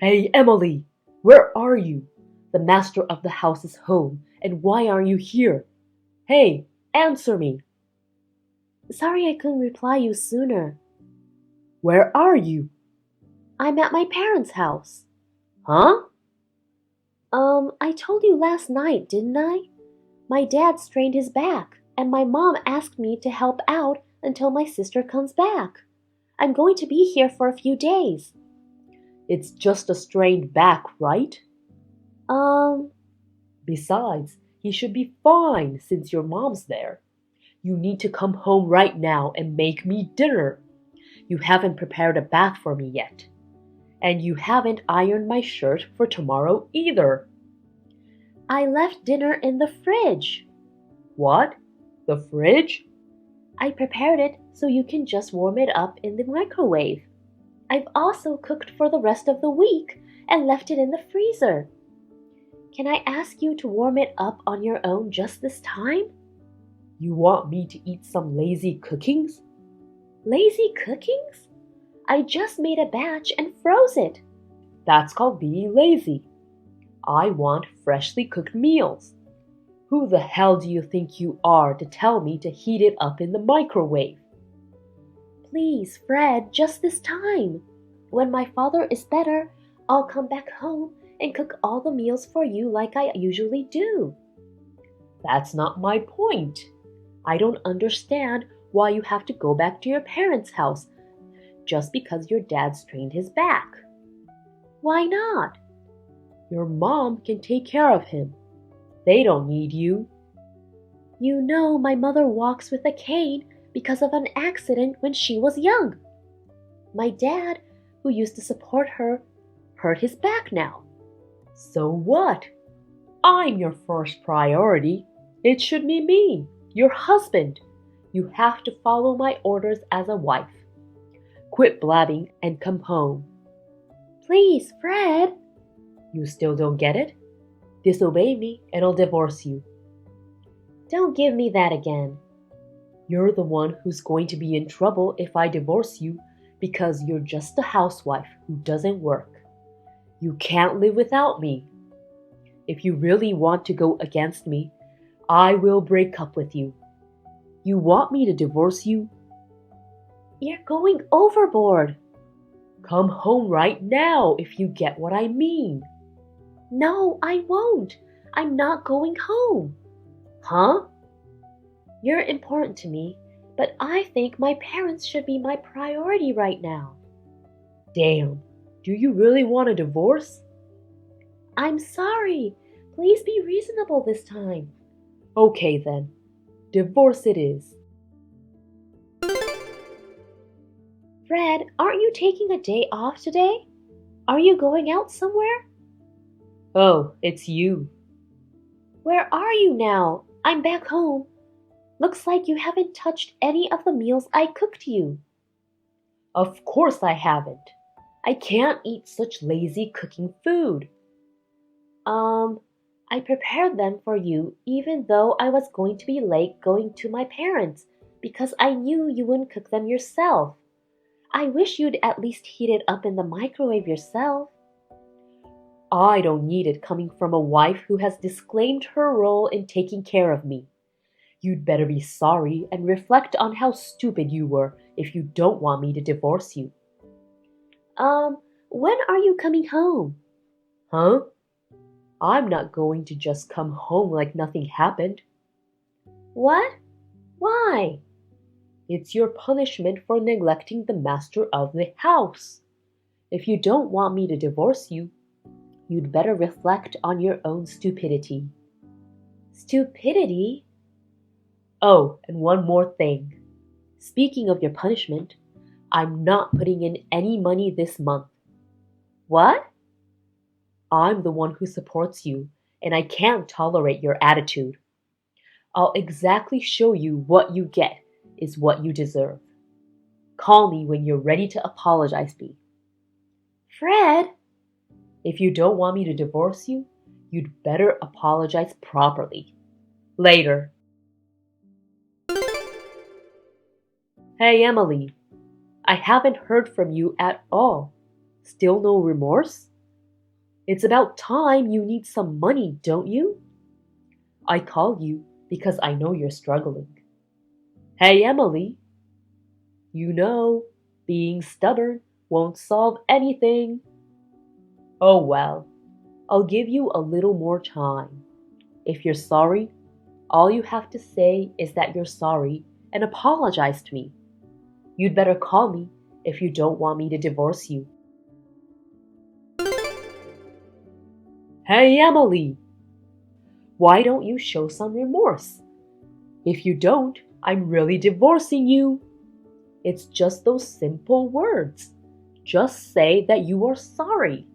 Hey, Emily! Where are you? The master of the house is home, and why aren't you here? Hey, answer me! Sorry I couldn't reply you sooner. Where are you? I'm at my parents' house. Huh? I told you last night, didn't I? My dad strained his back, and my mom asked me to help out until my sister comes back. I'm going to be here for a few days. It's just a strained back, right? Um, Besides, he should be fine since your mom's there. You need to come home right now and make me dinner. You haven't prepared a bath for me yet. And you haven't ironed my shirt for tomorrow either. I left dinner in the fridge. What? The fridge? I prepared it so you can just warm it up in the microwave. I've also cooked for the rest of the week and left it in the freezer. Can I ask you to warm it up on your own just this time? You want me to eat some lazy cookings? Lazy cookings? I just made a batch and froze it. That's called being lazy. I want freshly cooked meals. Who the hell do you think you are to tell me to heat it up in the microwave? Please, Fred, just this time. When my father is better, I'll come back home and cook all the meals for you like I usually do. That's not my point. I don't understand why you have to go back to your parents' house just because your dad strained his back. Why not? Your mom can take care of him. They don't need you. You know my mother walks with a cane because of an accident when she was young. My dad, who used to support her, hurt his back now. So what? I'm your first priority. It should be me, your husband. You have to follow my orders as a wife. Quit blabbing and come home. Please, Fred. You still don't get it? Disobey me and I'll divorce you. Don't give me that again. You're the one who's going to be in trouble if I divorce you because you're just a housewife who doesn't work. You can't live without me. If you really want to go against me, I will break up with you. You want me to divorce you? You're going overboard. Come home right now if you get what I mean. No, I won't. I'm not going home. Huh? You're important to me, but I think my parents should be my priority right now. Damn, do you really want a divorce? I'm sorry. Please be reasonable this time. Okay then, divorce it is. Fred, aren't you taking a day off today? Are you going out somewhere? Oh, it's you. Where are you now? I'm back home. Looks like you haven't touched any of the meals I cooked you. Of course I haven't. I can't eat such lazy cooking food. I prepared them for you even though I was going to be late going to my parents because I knew you wouldn't cook them yourself. I wish you'd at least heat it up in the microwave yourself. I don't need it coming from a wife who has disclaimed her role in taking care of me. You'd better be sorry and reflect on how stupid you were if you don't want me to divorce you. When are you coming home? Huh? I'm not going to just come home like nothing happened. What? Why? It's your punishment for neglecting the master of the house. If you don't want me to divorce you, you'd better reflect on your own stupidity. Stupidity? Oh, and one more thing. Speaking of your punishment, I'm not putting in any money this month. What? I'm the one who supports you, and I can't tolerate your attitude. I'll exactly show you what you get is what you deserve. Call me when you're ready to apologize to me. Fred! If you don't want me to divorce you, you'd better apologize properly. Later. Hey, Emily. I haven't heard from you at all. Still no remorse? It's about time you need some money, don't you? I called you because I know you're struggling. Hey, Emily. You know, being stubborn won't solve anything. Oh well, I'll give you a little more time. If you're sorry, all you have to say is that you're sorry and apologize to me. You'd better call me if you don't want me to divorce you. Hey, Emily! Why don't you show some remorse? If you don't, I'm really divorcing you. It's just those simple words. Just say that you are sorry.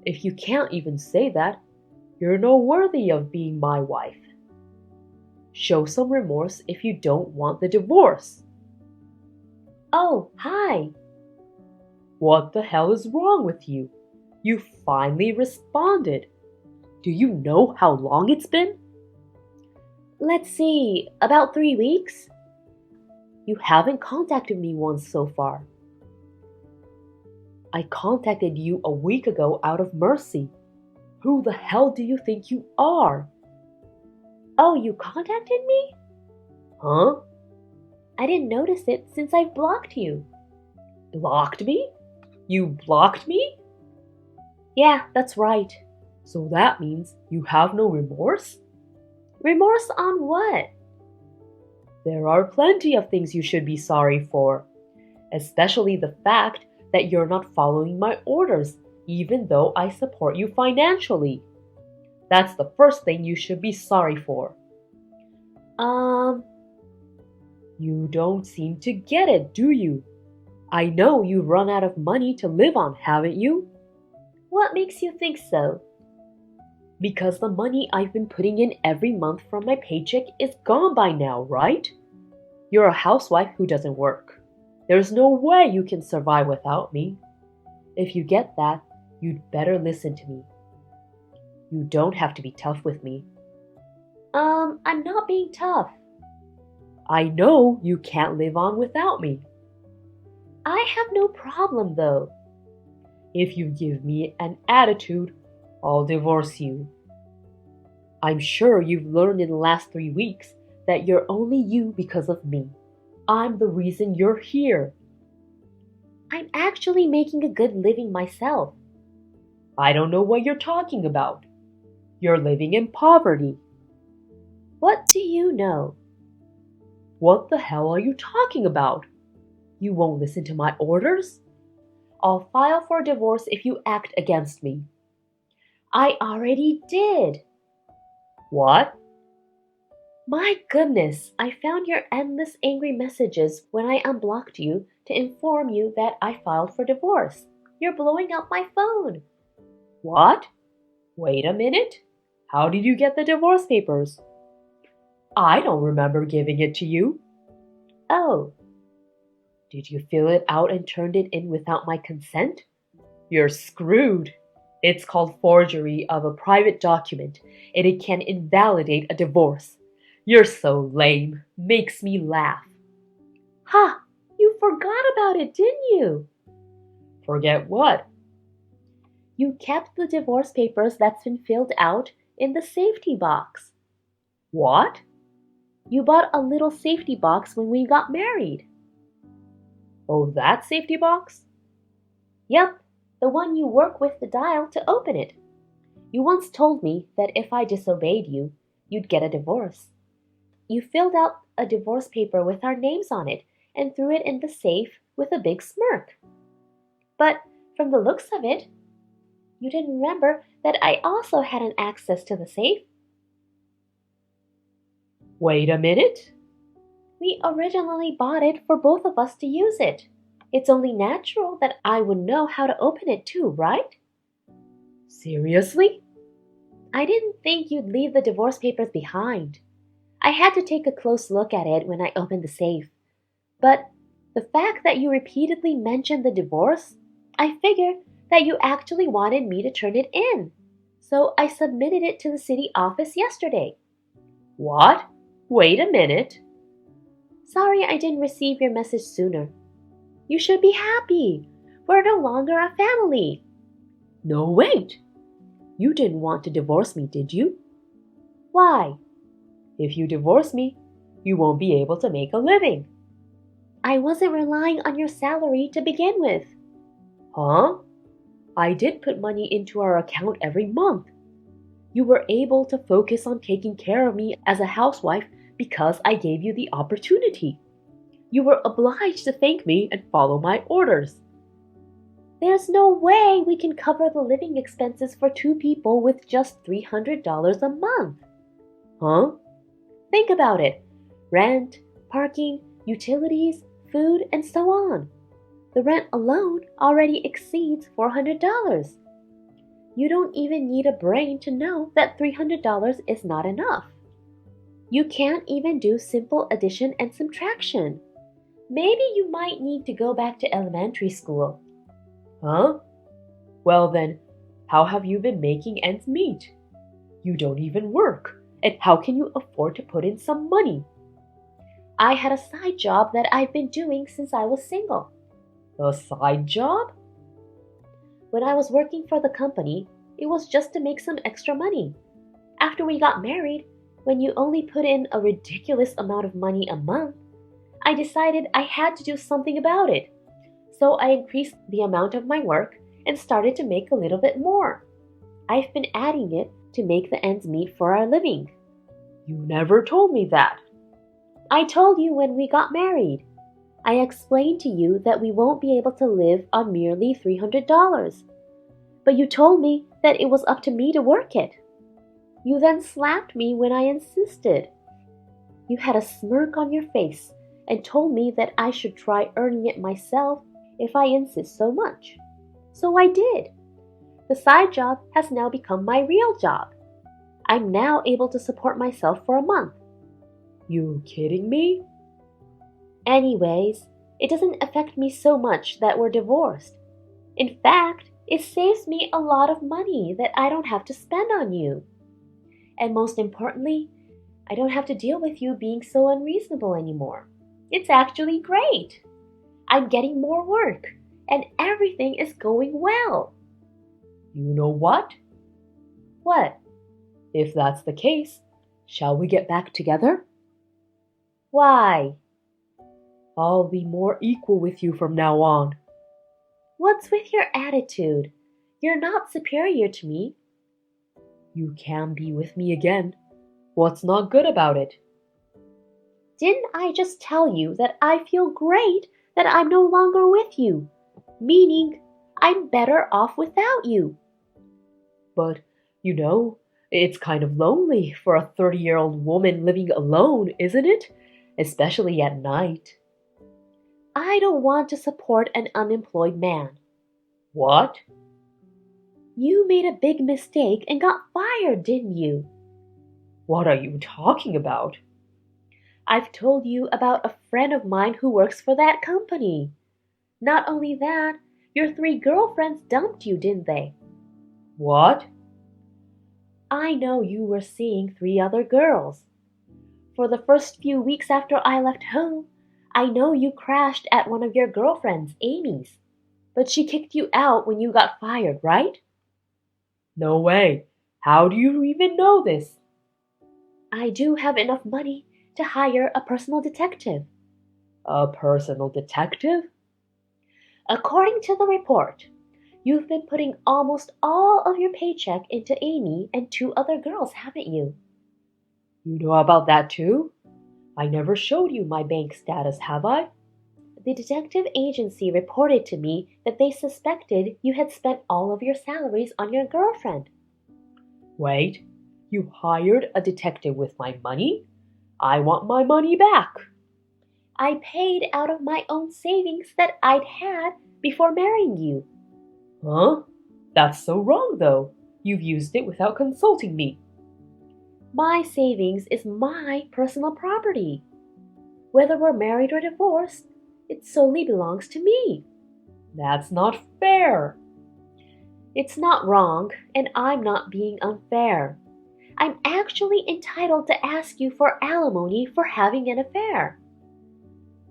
If you can't even say that, you're not worthy of being my wife. Show some remorse if you don't want the divorce. Oh, hi. What the hell is wrong with you? You finally responded. Do you know how long it's been? Let's see, about 3 weeks? You haven't contacted me once so far. I contacted you a week ago out of mercy. Who the hell do you think you are? Oh, you contacted me? Huh? I didn't notice it since I've blocked you. Blocked me? You blocked me? Yeah, that's right. So that means you have no remorse? Remorse on what? There are plenty of things you should be sorry for, especially the fact that you're not following my orders, even though I support you financially. That's the first thing you should be sorry for. You don't seem to get it, do you? I know you've run out of money to live on, haven't you? What makes you think so? Because the money I've been putting in every month from my paycheck is gone by now, right? You're a housewife who doesn't work. There's no way you can survive without me. If you get that, you'd better listen to me. You don't have to be tough with me. I'm not being tough. I know you can't live on without me. I have no problem though. If you give me an attitude, I'll divorce you. I'm sure you've learned in the last 3 weeks that you're only you because of me. I'm the reason you're here. I'm actually making a good living myself. I don't know what you're talking about. You're living in poverty. What do you know? What the hell are you talking about? You won't listen to my orders? I'll file for divorce if you act against me. I already did. What? My goodness, I found your endless angry messages when I unblocked you to inform you that I filed for divorce. You're blowing up my phone. What? Wait a minute. How did you get the divorce papers? I don't remember giving it to you. Oh. Did you fill it out and turned it in without my consent? You're screwed. It's called forgery of a private document, and it can invalidate a divorce. You're so lame. Makes me laugh. Ha! You forgot about it, didn't you? Forget what? You kept the divorce papers that's been filled out in the safety box. What? You bought a little safety box when we got married. Oh, that safety box? Yep, the one you work with the dial to open it. You once told me that if I disobeyed you, you'd get a divorce. You filled out a divorce paper with our names on it and threw it in the safe with a big smirk. But from the looks of it, you didn't remember that I also had an access to the safe. Wait a minute. We originally bought it for both of us to use it. It's only natural that I would know how to open it too, right? Seriously? I didn't think you'd leave the divorce papers behind. I had to take a close look at it when I opened the safe. But the fact that you repeatedly mentioned the divorce, I figured that you actually wanted me to turn it in. So I submitted it to the city office yesterday. What? Wait a minute. Sorry I didn't receive your message sooner. You should be happy. We're no longer a family. No, wait! You didn't want to divorce me, did you? Why? If you divorce me, you won't be able to make a living. I wasn't relying on your salary to begin with. Huh? I did put money into our account every month. You were able to focus on taking care of me as a housewife because I gave you the opportunity. You were obliged to thank me and follow my orders. There's no way we can cover the living expenses for 2 people with just $300 a month. Huh? Think about it. Rent, parking, utilities, food, and so on. The rent alone already exceeds $400. You don't even need a brain to know that $300 is not enough. You can't even do simple addition and subtraction. Maybe you might need to go back to elementary school. Huh? Well then, how have you been making ends meet? You don't even work, and how can you afford to put in some money? I had a side job that I've been doing since I was single. A side job? When I was working for the company, it was just to make some extra money. After we got married, when you only put in a ridiculous amount of money a month, I decided I had to do something about it. So I increased the amount of my work and started to make a little bit more. I've been adding it to make the ends meet for our living. You never told me that. I told you when we got married. I explained to you that we won't be able to live on merely $300. But you told me that it was up to me to work it. You then slapped me when I insisted. You had a smirk on your face and told me that I should try earning it myself if I insist so much. So I did. The side job has now become my real job. I'm now able to support myself for a month. You kidding me? Anyways, it doesn't affect me so much that we're divorced. In fact, it saves me a lot of money that I don't have to spend on you. And most importantly, I don't have to deal with you being so unreasonable anymore. It's actually great. I'm getting more work, and everything is going well. You know what? What? If that's the case, shall we get back together? Why? I'll be more equal with you from now on. What's with your attitude? You're not superior to me. You can be with me again. What's not good about it? Didn't I just tell you that I feel great that I'm no longer with you? Meaning, I'm better off without you. But, it's kind of lonely for a 30-year-old woman living alone, isn't it? Especially at night. I don't want to support an unemployed man. What? You made a big mistake and got fired, didn't you? What are you talking about? I've told you about a friend of mine who works for that company. Not only that, your 3 girlfriends dumped you, didn't they? What? I know you were seeing 3 other girls. For the first few weeks after I left home, I know you crashed at one of your girlfriends, Amy's. But she kicked you out when you got fired, right? No way. How do you even know this? I do have enough money to hire a personal detective. A personal detective? According to the report, you've been putting almost all of your paycheck into Amy and 2 other girls, haven't you? You know about that too? I never showed you my bank status, have I? The detective agency reported to me that they suspected you had spent all of your salaries on your girlfriend. Wait, you hired a detective with my money? I want my money back. I paid out of my own savings that I'd had before marrying you. Huh? That's so wrong, though. You've used it without consulting me. My savings is my personal property. Whether we're married or divorced, it solely belongs to me. That's not fair. It's not wrong, and I'm not being unfair. I'm actually entitled to ask you for alimony for having an affair.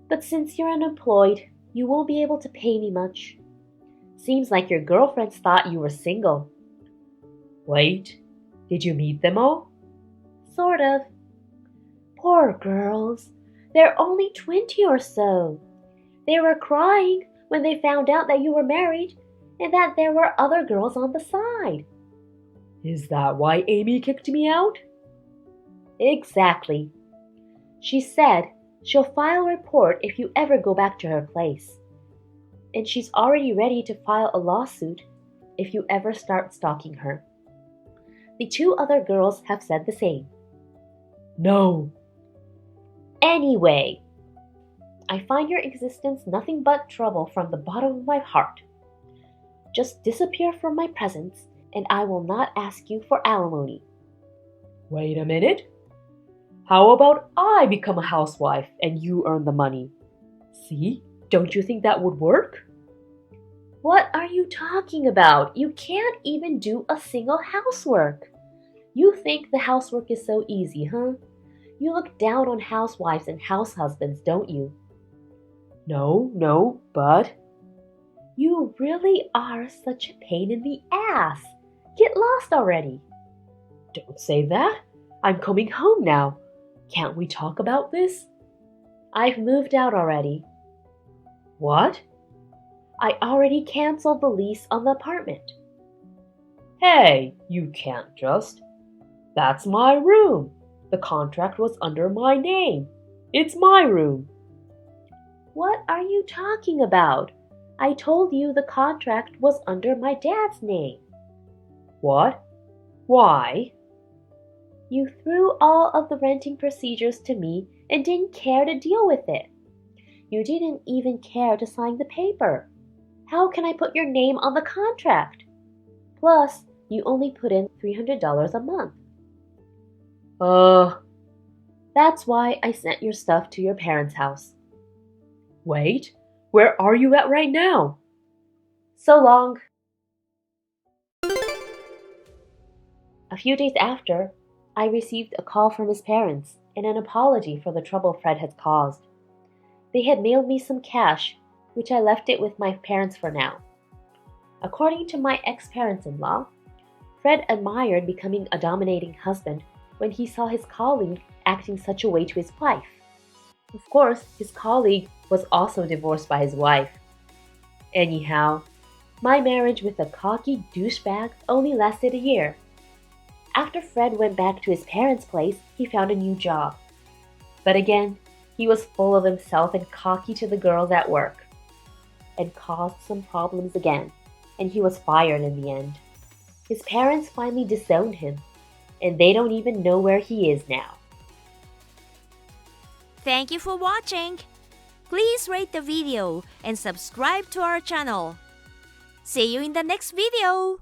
But since you're unemployed, you won't be able to pay me much. Seems like your girlfriends thought you were single. Wait, did you meet them all? Sort of. Poor girls. They're only 20 or so. They were crying when they found out that you were married and that there were other girls on the side. Is that why Amy kicked me out? Exactly. She said she'll file a report if you ever go back to her place. And she's already ready to file a lawsuit if you ever start stalking her. The 2 other girls have said the same. No. Anyway, I find your existence nothing but trouble from the bottom of my heart. Just disappear from my presence, and I will not ask you for alimony. Wait a minute. How about I become a housewife and you earn the money? See, don't you think that would work? What are you talking about? You can't even do a single housework. You think the housework is so easy, huh? You look down on housewives and house husbands, don't you? No, but... You really are such a pain in the ass. Get lost already. Don't say that. I'm coming home now. Can't we talk about this? I've moved out already. What? I already canceled the lease on the apartment. Hey, you can't just. That's my room. The contract was under my name. It's my room. What are you talking about? I told you the contract was under my dad's name. What? Why? You threw all of the renting procedures to me and didn't care to deal with it. You didn't even care to sign the paper. How can I put your name on the contract? Plus, you only put in $300 a month. That's why I sent your stuff to your parents' house. Wait, where are you at right now? So long. A few days after, I received a call from his parents and an apology for the trouble Fred had caused. They had mailed me some cash, which I left it with my parents for now. According to my ex-parents-in-law, Fred admired becoming a dominating husband when he saw his colleague acting such a way to his wife. Of course, his colleague was also divorced by his wife. Anyhow, my marriage with a cocky douchebag only lasted a year. After Fred went back to his parents' place, he found a new job. But again, he was full of himself and cocky to the girls at work, and caused some problems again, and he was fired in the end. His parents finally disowned him, and they don't even know where he is now. Thank you for watching. Please rate the video and subscribe to our channel. See you in the next video.